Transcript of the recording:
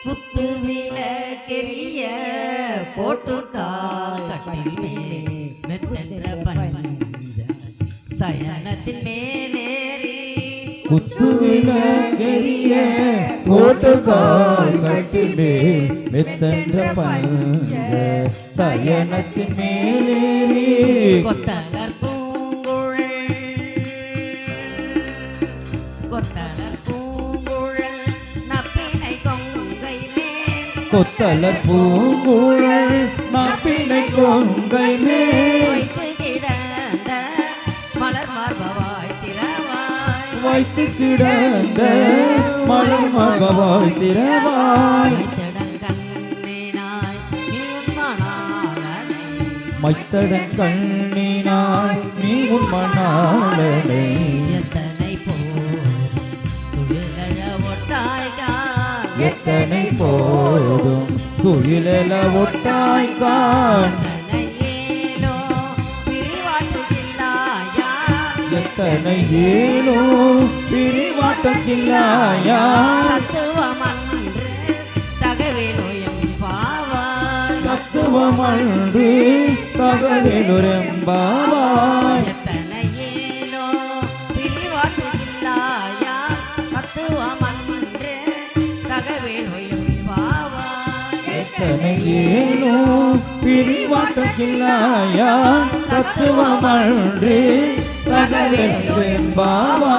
குத்து விளக்கெரிய போட்டுக்கால் கட்டில் மேலே மெத்தென்ற பஞ்ச சயனத்தின் மேலேறி குத்து விளக்கெரிய போட்டுக்கால் கட்டில் மேல் மெத்தென்ற பஞ்ச சயனத்தின் மேலேறி கொத்தலர் பூங்குழல் கொத்தலர் பூங்குழல் நப்பினை கொங்கை மேல் கொத்தலர் பூங்குழல் நப்பினை கொங்கை மேல் வைத்து கிடந்த மலர் மார்பவாய் திறவாய் வைத்து கிடந்த மலர் மகவாய் திறவாய் வைத்தடன் கண்ணினாய் நீ உன்மணாளனை மைத்தடன் கண்ணினாய் நீ உன் மணாளனை எத்தனை போதும் துயிலழ ஒட்டாய்கான் எத்தனை போதும் துயிலெல ஒட்டாய்க்கான் எத்தனை ஏலோ பிரிவாட்டுகில்லாயா எத்தனை ஏனோ பிரிவாட்டக்கில்லாயா தத்துவமன்று தகவேலோயம் பாவாய் தத்துவமன்று தகவலுரெம்பாவாய் எத்தனை ஏலோ பிரிவாட்டுகில்லாயா தத்துவமன்று தகவேலோயம் பாவாய் எத்தனை ஏனோ பிரிவாட்டக்கில்லாயா தத்துவமன்று தகவலுரெம்பாவாய்